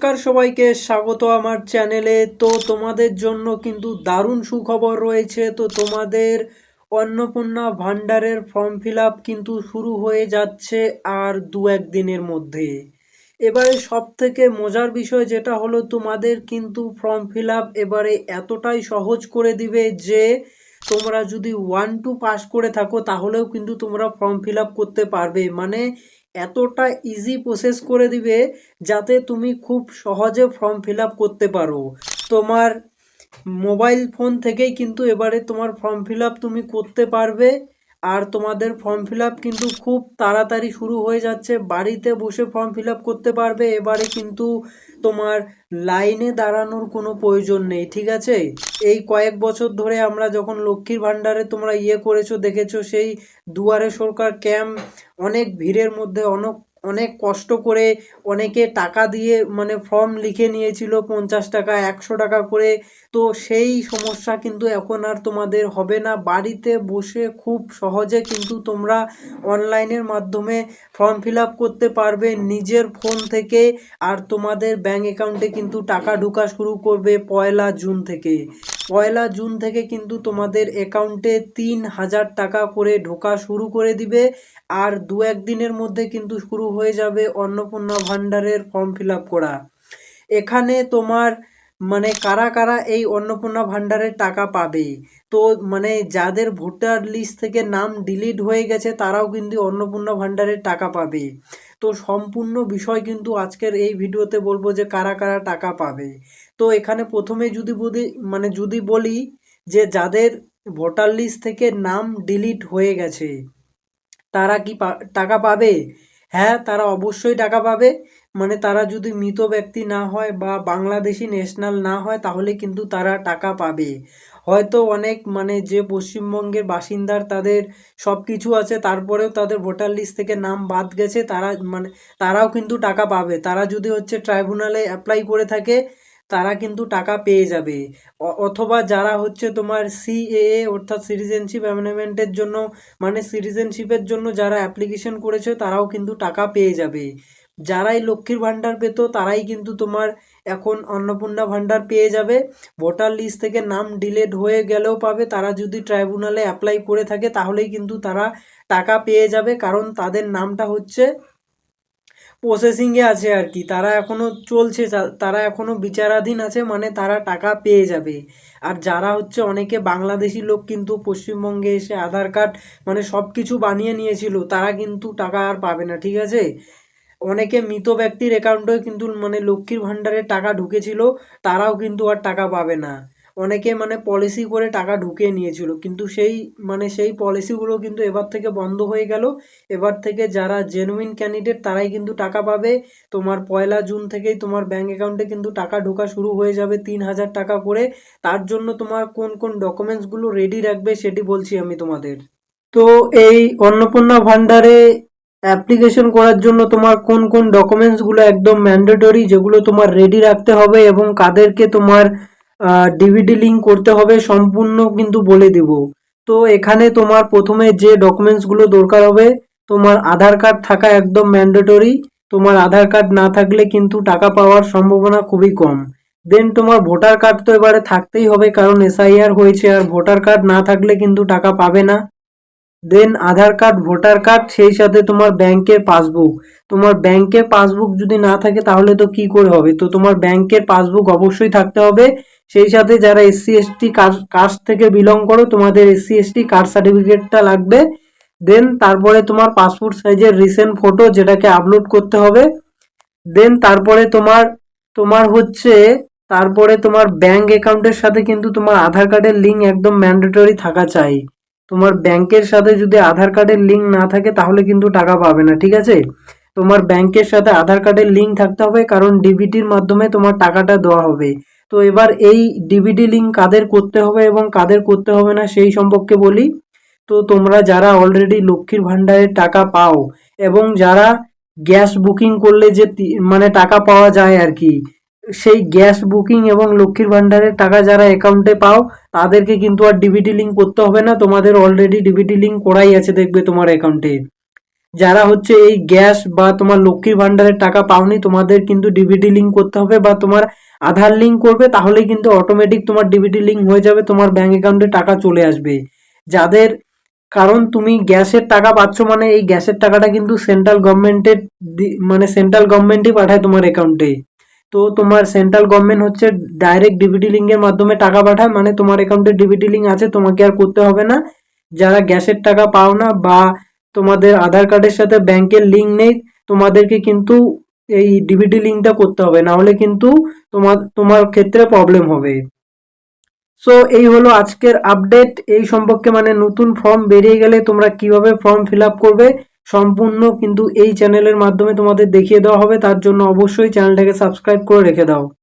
নমস্কার সবাইকে স্বাগত আমার চ্যানেলে। তো তোমাদের জন্য কিন্তু দারুণ সুখবর রয়েছে। তো তোমাদের অন্নপূর্ণা ভান্ডারের ফর্ম ফিল আপ কিন্তু শুরু হয়ে যাচ্ছে আর দু এক দিনের মধ্যে। এবারে সব থেকে মজার বিষয় যেটা হলো, তোমাদের কিন্তু ফর্ম ফিল আপ এবারে এতটাই সহজ করে দিবে যে তোমরা যদি 1-2 পাস করে থাকো তাহলেও কিন্তু তোমরা ফর্ম ফিল আপ করতে পারবে। মানে এতটা ইজি প্রসেস করে দিবে যাতে তুমি খুব সহজে ফর্ম ফিল আপ করতে পারো। তোমার মোবাইল ফোন থেকেই কিন্তু এবারে তোমার ফর্ম ফিল আপ তুমি করতে পারবে। আর তোমাদের ফর্ম ফিল আপ কিন্তু খুব তাড়াতাড়ি শুরু হয়ে যাচ্ছে, বাড়িতে বসে ফর্ম ফিল আপ করতে পারবে। এবারে কিন্তু তোমার লাইনে দাঁড়ানোর কোনো প্রয়োজন নেই, ঠিক আছে? এই কয়েক বছর ধরে আমরা যখন লক্ষ্মীর ভাণ্ডারে তোমরা করেছো দেখেছো, সেই দুয়ারে সরকার ক্যাম্প, অনেক ভিড়ের মধ্যে অনেক অনেক কষ্ট করে অনেকে টাকা দিয়ে মানে ফর্ম লিখে নিয়েছিল 50 টাকা 100 টাকা করে। তো সেই সমস্যা কিন্তু এখন আর তোমাদের হবে না। বাড়িতে বসে খুব সহজে কিন্তু তোমরা অনলাইনের মাধ্যমে ফর্ম ফিল আপ করতে পারবে নিজের ফোন থেকে। আর তোমাদের ব্যাঙ্ক অ্যাকাউন্টে কিন্তু টাকা ঢোকা শুরু করবে 1 জুন থেকে। 1 জুন থেকে কিন্তু তোমাদের অ্যাকাউন্টে 3000 টাকা করে ঢোকা শুরু করে দিবে। আর দু এক দিনের মধ্যে কিন্তু শুরু হয়ে যাবে অন্নপূর্ণা ভাণ্ডারের ফর্ম ফিল আপ করা। এখানে তোমার মানে কারা কারা এই অন্নপূর্ণা ভাণ্ডারের টাকা পাবে? তো মানে যাদের ভোটার লিস্ট থেকে নাম ডিলিট হয়ে গেছে তারাও কিন্তু অন্নপূর্ণা ভাণ্ডারের টাকা পাবে। তো সম্পূর্ণ বিষয় কিন্তু আজকের এই ভিডিওতে বলবো যে কারা কারা টাকা পাবে। তো এখানে প্রথমে যদি বলি যে যাদের ভোটার লিস্ট থেকে নাম ডিলিট হয়ে গেছে তারা কি টাকা পাবে? হ্যাঁ, তারা অবশ্যই টাকা পাবে। মানে তারা যদি মৃত ব্যক্তি না হয় বা বাংলাদেশি ন্যাশনাল না হয় তাহলে কিন্তু তারা টাকা পাবে। হয়তো অনেক মানে যে পশ্চিমবঙ্গের বাসিন্দার তাদের সব কিছু আছে তারপরেও তাদের ভোটার লিস্ট থেকে নাম বাদ গেছে, তারা মানে তারাও কিন্তু টাকা পাবে। তারা যদি হচ্ছে ট্রাইব্যুনালে অ্যাপ্লাই করে থাকে তারা কিন্তু টাকা পেয়ে যাবে। অথবা যারা হচ্ছে তোমার সিএএ অর্থাৎ সিটিজেনশিপ অ্যামেন্ডমেন্টের জন্য মানে সিটিজেনশিপের জন্য যারা অ্যাপ্লিকেশন করেছে তারাও কিন্তু টাকা পেয়ে যাবে। যারাই লক্ষ্মীর ভাণ্ডার পেত তারাই কিন্তু তোমার এখন অন্নপূর্ণা ভাণ্ডার পেয়ে যাবে। ভোটার লিস্ট থেকে নাম ডিলিট হয়ে গেলেও পাবে, তারা যদি ট্রাইব্যুনালে অ্যাপ্লাই করে থাকে তাহলেই কিন্তু তারা টাকা পেয়ে যাবে। কারণ তাদের নামটা হচ্ছে প্রসেসিংয়ে আছে আর কি, তারা এখনও চলছে, তারা এখনও বিচারাধীন আছে, মানে তারা টাকা পেয়ে যাবে। আর যারা হচ্ছে অনেকে বাংলাদেশি লোক কিন্তু পশ্চিমবঙ্গে এসে আধার কার্ড মানে সব কিছু বানিয়ে নিয়েছিল তারা কিন্তু টাকা আর পাবে না, ঠিক আছে? অনেকে মৃত ব্যক্তির অ্যাকাউন্টেও কিন্তু মানে লক্ষ্মীর ভাণ্ডারে টাকা ঢুকেছিল, তারাও কিন্তু আর টাকা পাবে না। অনেকে মানে পলিসি করে টাকা ঢুকিয়ে নিয়েছিল, কিন্তু সেই পলিসিগুলো কিন্তু এবার থেকে বন্ধ হয়ে গেল। এবার থেকে যারা জেনুইন ক্যান্ডিডেট তারাই কিন্তু টাকা পাবে। তোমার 1 জুন থেকেই তোমার ব্যাঙ্ক অ্যাকাউন্টে কিন্তু টাকা ঢোকা শুরু হয়ে যাবে 3000 টাকা করে। তার জন্য তোমার কোন কোন ডকুমেন্টসগুলো রেডি রাখবে সেটি বলছি আমি তোমাদের। তো এই অন্নপূর্ণা ভাণ্ডারে অ্যাপ্লিকেশন করার জন্য তোমার কোন কোন ডকুমেন্টসগুলো একদম ম্যান্ডেটরি, যেগুলো তোমার রেডি রাখতে হবে এবং কাদেরকে তোমার ডিভিডি লিঙ্ক করতে হবে সম্পূর্ণ কিন্তু বলে দিব। তো এখানে তোমার প্রথমে যে ডকুমেন্টসগুলো দরকার হবে, তোমার আধার কার্ড থাকা একদম ম্যান্ডেটরি। তোমার আধার কার্ড না থাকলে কিন্তু টাকা পাওয়ার সম্ভাবনা খুবই কম। দেন তোমার ভোটার কার্ড তো এবারে থাকতেই হবে, কারণ এসআইআর হয়েছে, আর ভোটার কার্ড না থাকলে কিন্তু টাকা পাবে না। দেন আধার কার্ড, ভোটার কার্ড, সেই সাথে তোমার ব্যাংকের পাসবুক। তোমার ব্যাংকের পাসবুক যদি না থাকে তাহলে তো কি করে হবে, তো তোমার ব্যাংকের পাসবুক অবশ্যই থাকতে হবে। সেই সাথে যারা এসসি এসটি কাস্ট থেকে বিলং করো তোমাদের এসসি এসটি কাস্ট সার্টিফিকেটটা লাগবে। দেন তারপরে তোমার পাসপোর্ট সাইজের রিসেন্ট ফটো যেটাকে আপলোড করতে হবে। দেন তারপরে তোমার তোমার হচ্ছে তারপরে তোমার ব্যাংক অ্যাকাউন্টের সাথে কিন্তু তোমার আধার কার্ডের লিঙ্ক একদম ম্যান্ডেটরি থাকা চাই। তোমার ব্যাংকের সাথে যদি আধার কার্ডের লিঙ্ক না থাকে তাহলে কিন্তু টাকা পাবে না, ঠিক আছে? তোমার ব্যাংকের সাথে আধার কার্ডের লিঙ্ক থাকতে হবে, কারণ ডিবিটির মাধ্যমে তোমার টাকাটা দেওয়া হবে। তো এবার এই ডিবিটি লিঙ্ক কাদের করতে হবে এবং কাদের করতে হবে না সেই সম্পর্কে বলি। তো তোমরা যারা অলরেডি লক্ষ্মীর ভাণ্ডারের টাকা পাও এবং যারা গ্যাস বুকিং করলে যে মানে টাকা পাওয়া যায় আর কি, সেই গ্যাস বুকিং এবং লক্ষ্মীর ভাণ্ডারের টাকা যারা অ্যাকাউন্টে পাও তাদেরকে কিন্তু আর ডিবিটি লিঙ্ক করতে হবে না, তোমাদের অলরেডি ডিবিটি লিঙ্ক করাই আছে দেখবে তোমার অ্যাকাউন্টে। যারা হচ্ছে এই গ্যাস বা তোমার লক্ষ্মীর ভান্ডারের টাকা পাওনি, তোমাদের কিন্তু ডিবিটি লিঙ্ক করতে হবে বা তোমার আধার লিঙ্ক করবে, তাহলেই কিন্তু অটোমেটিক তোমার ডিবিটি লিঙ্ক হয়ে যাবে, তোমার ব্যাংক অ্যাকাউন্টে টাকা চলে আসবে। যাদের, কারণ তুমি গ্যাসের টাকা পাচ্ছ মানে এই গ্যাসের টাকাটা কিন্তু সেন্ট্রাল গভর্নমেন্টের, মানে সেন্ট্রাল গভর্নমেন্টই পাঠায় তোমার অ্যাকাউন্টে। তো তোমার সেন্ট্রাল গভর্নমেন্ট হচ্ছে ডাইরেক্ট ডিবিটি লিঙ্কের মাধ্যমে টাকা পাঠায়, মানে তোমার অ্যাকাউন্টে ডিবিটি লিঙ্ক আছে, তোমাকে আর করতে হবে না। যারা গ্যাসের টাকা পাও না বা তোমাদের আধার কার্ডের সাথে ব্যাংকের লিঙ্ক নেই, তোমাদেরকে কিন্তু এই ডিবিটি লিঙ্কটা করতে হবে, না হলে কিন্তু তোমার তোমার ক্ষেত্রে প্রবলেম হবে। সো এই হলো আজকের আপডেট এই সম্পর্কে, মানে নতুন ফর্ম বেরিয়ে গেলে তোমরা কিভাবে ফর্ম ফিল আপ করবে সম্পূর্ণ কিন্তু এই চ্যানেলের মাধ্যমে তোমাদের দেখিয়ে দেওয়া হবে। তার জন্য অবশ্যই চ্যানেলটাকে সাবস্ক্রাইব করে রেখে দাও।